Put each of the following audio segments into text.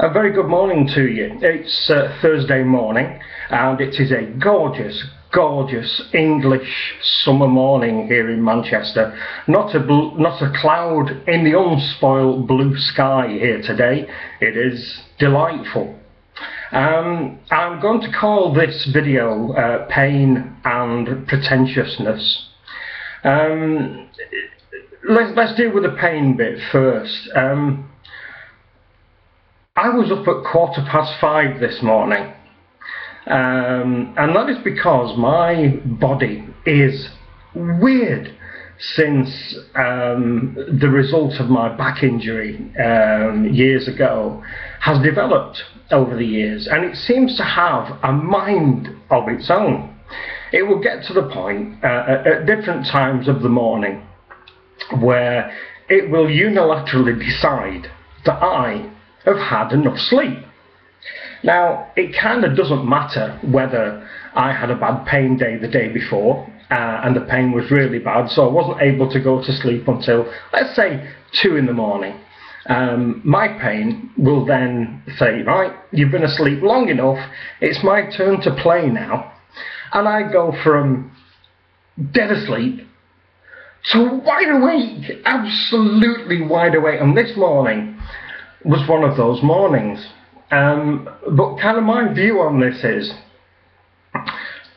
A very good morning to you. It's Thursday morning and it is a gorgeous, gorgeous English summer morning here in Manchester. Not a cloud in the unspoiled blue sky here today. It is delightful. I'm going to call this video Pain and Pretentiousness. Let's deal with the pain bit first. I was up at 5:15 this morning, and that is because my body is weird since the result of my back injury years ago has developed over the years, and it seems to have a mind of its own. It will get to the point at different times of the morning where it will unilaterally decide that I have had enough sleep. Now, it kind of doesn't matter whether I had a bad pain day the day before and the pain was really bad, so I wasn't able to go to sleep until, let's say, 2 in the morning. My pain will then say, right, you've been asleep long enough, it's my turn to play now. And I go from dead asleep to wide awake, absolutely wide awake. And this morning was one of those mornings. But kind of my view on this is,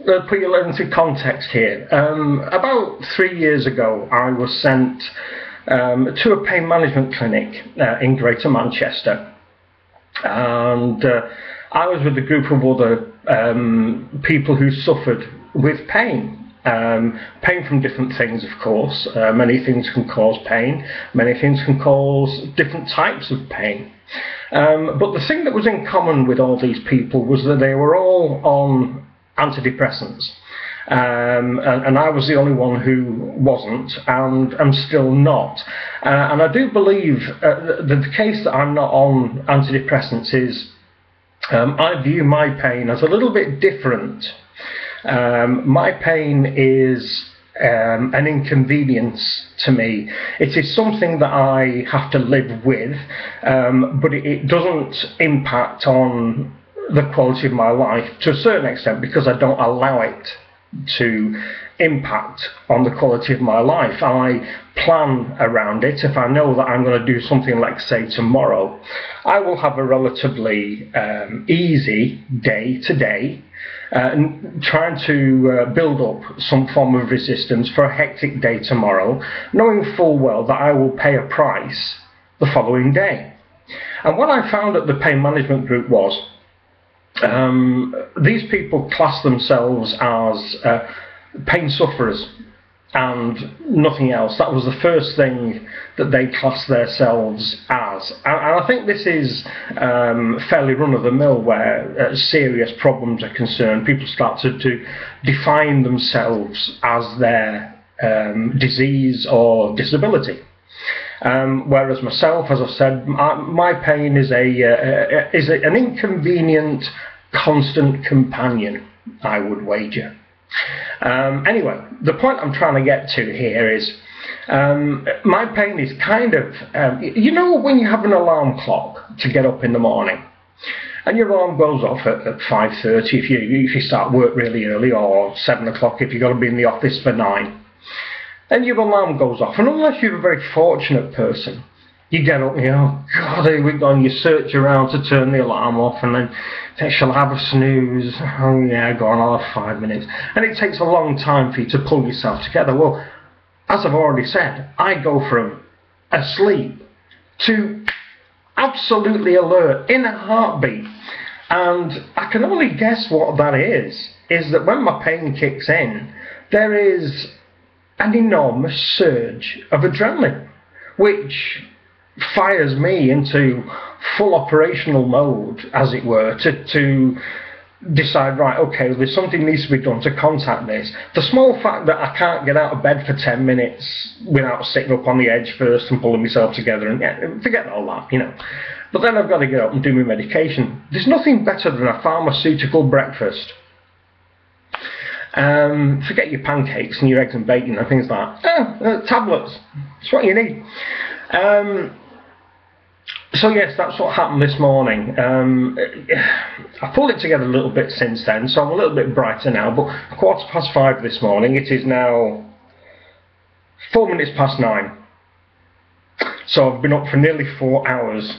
put you into context here. About 3 years ago, I was sent to a pain management clinic in Greater Manchester, and I was with a group of other people who suffered with pain. Pain from different things, of course. Many things can cause pain. Many things can cause different types of pain. But the thing that was in common with all these people was that they were all on antidepressants. And I was the only one who wasn't, and I'm still not. And I do believe that the case that I'm not on antidepressants is I view my pain as a little bit different. My pain is an inconvenience to me. It is something that I have to live with, but it doesn't impact on the quality of my life to a certain extent, because I don't allow it to impact on the quality of my life. I plan around it. If I know that I'm going to do something like, say, tomorrow, I will have a relatively easy day today, trying to build up some form of resistance for a hectic day tomorrow, knowing full well that I will pay a price the following day. And what I found at the pain management group was these people class themselves as pain sufferers and nothing else. That was the first thing that they class themselves as. And I think this is fairly run-of-the-mill where serious problems are concerned. People start to define themselves as their disease or disability. Whereas myself, as I've said, my pain is an inconvenient, constant companion, I would wager. Anyway, the point I'm trying to get to here is my pain is kind of, you know, when you have an alarm clock to get up in the morning, and your alarm goes off at 5:30 if you start work really early, or 7 o'clock if you've got to be in the office for 9. And your alarm goes off, and unless you're a very fortunate person, you get up and you go, oh God, here we go, and you search around to turn the alarm off, and then shall I have a snooze? Oh yeah, go on, I'll have 5 minutes. And it takes a long time for you to pull yourself together. Well, as I've already said, I go from asleep to absolutely alert in a heartbeat. And I can only guess what that is that when my pain kicks in, there is an enormous surge of adrenaline, which fires me into full operational mode, as it were, to decide, right, okay, there's something needs to be done to contact this. The small fact that I can't get out of bed for 10 minutes without sitting up on the edge first and pulling myself together, and forget all that, you know. But then I've got to get up and do my medication. There's nothing better than a pharmaceutical breakfast. Forget your pancakes and your eggs and bacon and things like that. Tablets. It's what you need. So yes, that's what happened this morning. I pulled it together a little bit since then, so I'm a little bit brighter now, but 5:15 this morning, it is now 9:04. So I've been up for nearly 4 hours.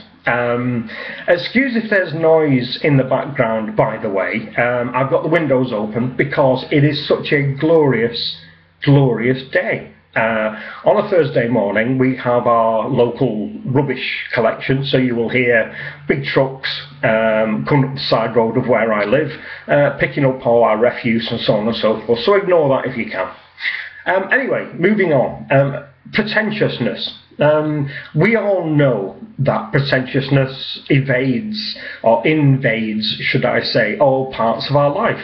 Excuse if there's noise in the background, by the way. I've got the windows open because it is such a glorious, glorious day. On a Thursday morning we have our local rubbish collection, so you will hear big trucks coming up the side road of where I live, picking up all our refuse and so on and so forth, so ignore that if you can. Anyway, moving on. Pretentiousness. We all know that pretentiousness evades, or invades should I say, all parts of our life.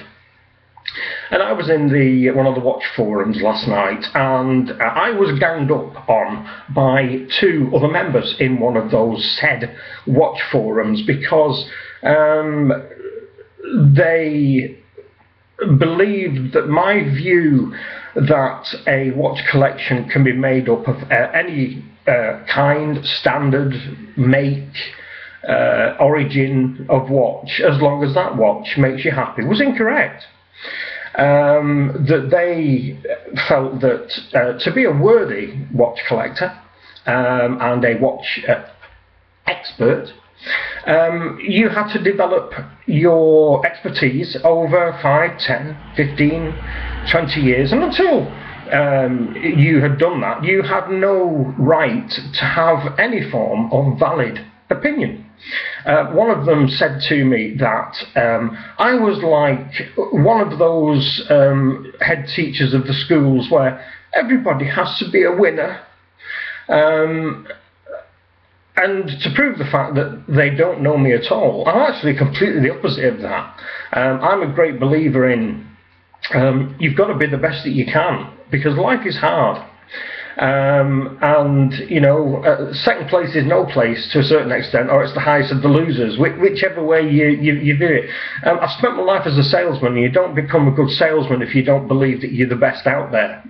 And I was in one of the watch forums last night, and I was ganged up on by 2 other members in one of those said watch forums because they believed that my view that a watch collection can be made up of any kind, standard, make, origin of watch, as long as that watch makes you happy, was incorrect. That they felt that to be a worthy watch collector and a watch expert, you had to develop your expertise over 5, 10, 15, 20 years, and until you had done that, you had no right to have any form of valid opinion. One of them said to me that I was like one of those head teachers of the schools where everybody has to be a winner, and to prove the fact that they don't know me at all, I'm actually completely the opposite of that. I'm a great believer in you've got to be the best that you can, because life is hard. And you know, second place is no place to a certain extent, or it's the highest of the losers, whichever way you view it. I've spent my life as a salesman, and you don't become a good salesman if you don't believe that you're the best out there.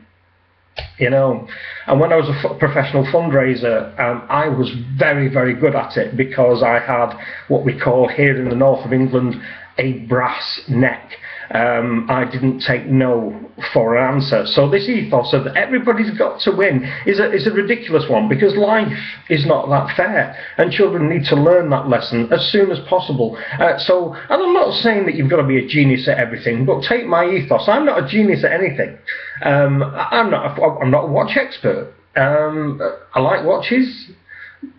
You know, and when I was a professional fundraiser, I was very, very good at it, because I had what we call here in the north of England a brass neck. I didn't take no for an answer. So this ethos of everybody's got to win is a ridiculous one, because life is not that fair, and children need to learn that lesson as soon as possible. And I'm not saying that you've got to be a genius at everything, but take my ethos. I'm not a genius at anything. I'm not a watch expert. I like watches.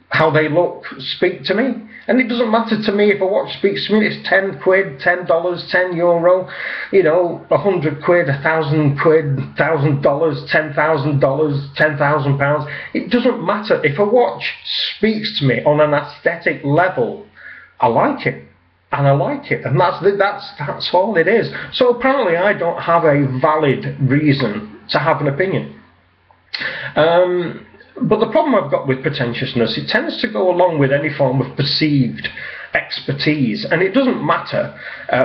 How they look speak to me, and it doesn't matter to me if a watch speaks to me. It's 10 quid, $10, €10, you know, 100 quid, 1,000 quid, $1,000, $10,000, £10,000. It doesn't matter. If a watch speaks to me on an aesthetic level, I like it, and I like it, and that's all it is. So apparently I don't have a valid reason to have an opinion. But the problem I've got with pretentiousness, it tends to go along with any form of perceived expertise, and it doesn't matter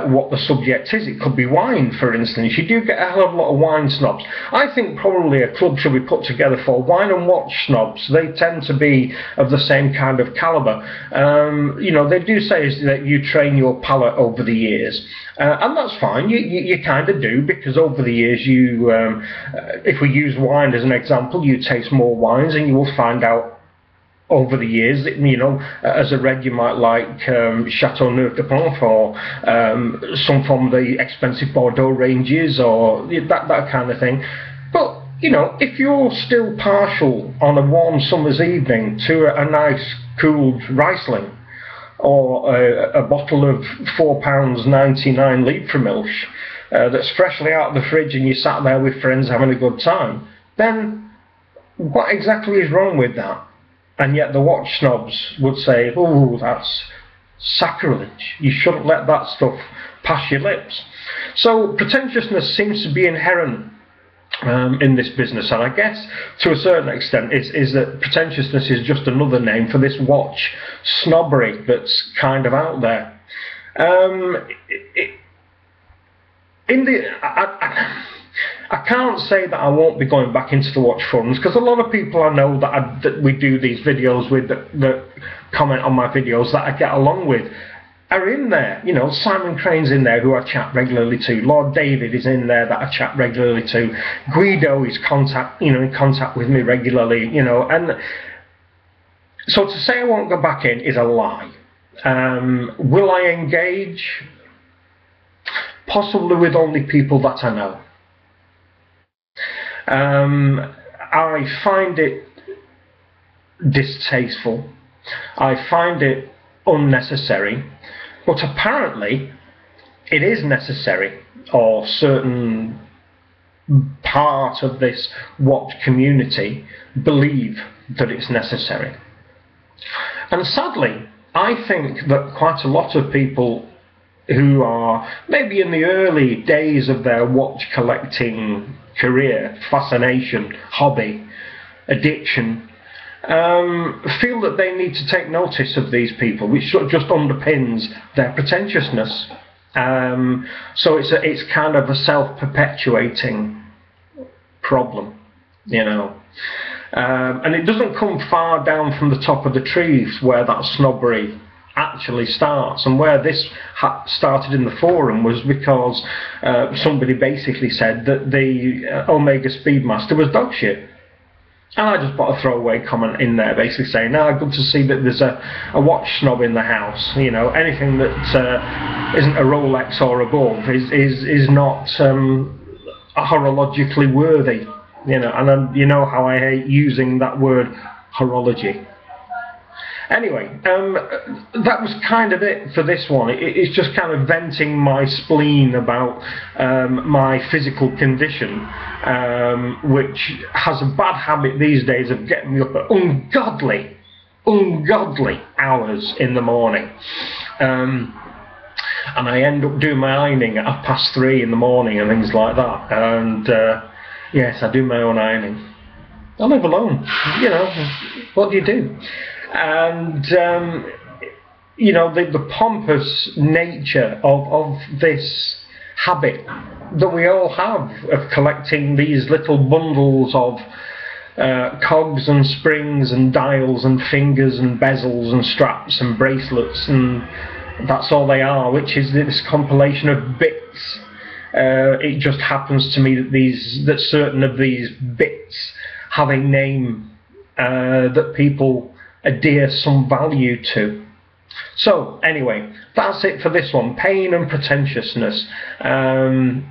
what the subject is. It could be wine, for instance. You do get a hell of a lot of wine snobs. I think probably a club should be put together for wine and watch snobs. They tend to be of the same kind of calibre. You know, they do say that you train your palate over the years, and that's fine. You kind of do, because over the years you, if we use wine as an example, you taste more wines, and you will find out over the years that, you know, as a red you might like Chateauneuf de Pont, or some from the expensive Bordeaux ranges, or that kind of thing. But, you know, if you're still partial on a warm summer's evening to a nice cooled Riesling, or a bottle of £4.99 Liebfraumilch that's freshly out of the fridge, and you sat there with friends having a good time, then what exactly is wrong with that? And yet the watch snobs would say, oh, that's sacrilege. You shouldn't let that stuff pass your lips. So pretentiousness seems to be inherent in this business, and I guess to a certain extent is that pretentiousness is just another name for this watch snobbery that's kind of out there. I can't say that I won't be going back into the watch forums, because a lot of people I know that we do these videos with that comment on my videos that I get along with are in there. You know, Simon Crane's in there, who I chat regularly to. Lord David is in there, that I chat regularly to. Guido is in contact with me regularly. You know, and so to say I won't go back in is a lie. Will I engage? Possibly with only people that I know. I find it distasteful. I find it unnecessary, but apparently it is necessary, or certain part of this watch community believe that it's necessary. And sadly, I think that quite a lot of people who are maybe in the early days of their watch collecting career, fascination, hobby, addiction, feel that they need to take notice of these people, which just underpins their pretentiousness. So it's kind of a self-perpetuating problem, you know. And it doesn't come far down from the top of the trees where that snobbery actually starts, and where this started in the forum was because somebody basically said that the Omega Speedmaster was dog shit. And I just put a throwaway comment in there basically saying, good to see that there's a watch snob in the house. You know, anything that isn't a Rolex or above is not horologically worthy. You know, and you know how I hate using that word, horology. Anyway, that was kind of it for this one. It's just kind of venting my spleen about my physical condition, which has a bad habit these days of getting me up at ungodly hours in the morning. And I end up doing my ironing at 3:30 in the morning and things like that. And yes, I do my own ironing. I live alone, you know, what do you do? And you know, the pompous nature of this habit that we all have of collecting these little bundles of cogs and springs and dials and fingers and bezels and straps and bracelets, and that's all they are, which is this compilation of bits. It just happens to me that certain of these bits have a name that people adhere some value to. So anyway, that's it for this one. Pain and pretentiousness. Pain's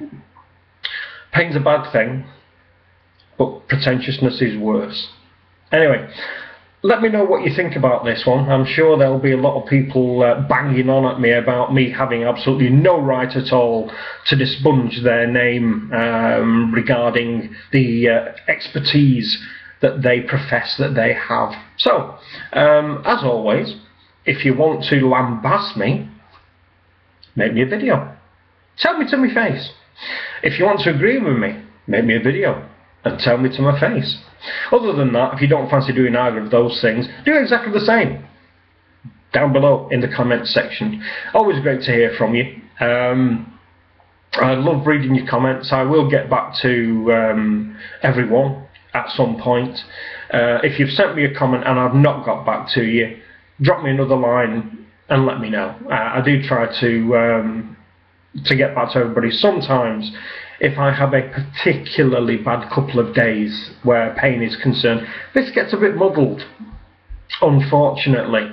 a bad thing, but pretentiousness is worse. Anyway, let me know what you think about this one. I'm sure there'll be a lot of people banging on at me about me having absolutely no right at all to dispunge their name regarding the expertise that they profess that they have. So, as always, if you want to lambast me, make me a video. Tell me to my face. If you want to agree with me, make me a video and tell me to my face. Other than that, if you don't fancy doing either of those things, do exactly the same down below in the comments section. Always great to hear from you. I love reading your comments. I will get back to everyone at some point. If you've sent me a comment and I've not got back to you, drop me another line and let me know. I do try to get back to everybody. Sometimes if I have a particularly bad couple of days where pain is concerned, this gets a bit muddled, unfortunately.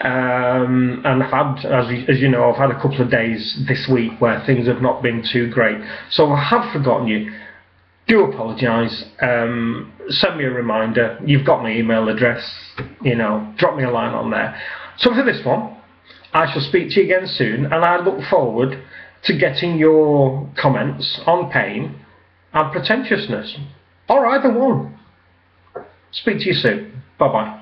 And I've had, as you know, I've had a couple of days this week where things have not been too great. So I have forgotten you. Do apologise. Send me a reminder. You've got my email address. You know, drop me a line on there. So for this one, I shall speak to you again soon, and I look forward to getting your comments on pain and pretentiousness, or either one. Speak to you soon. Bye bye.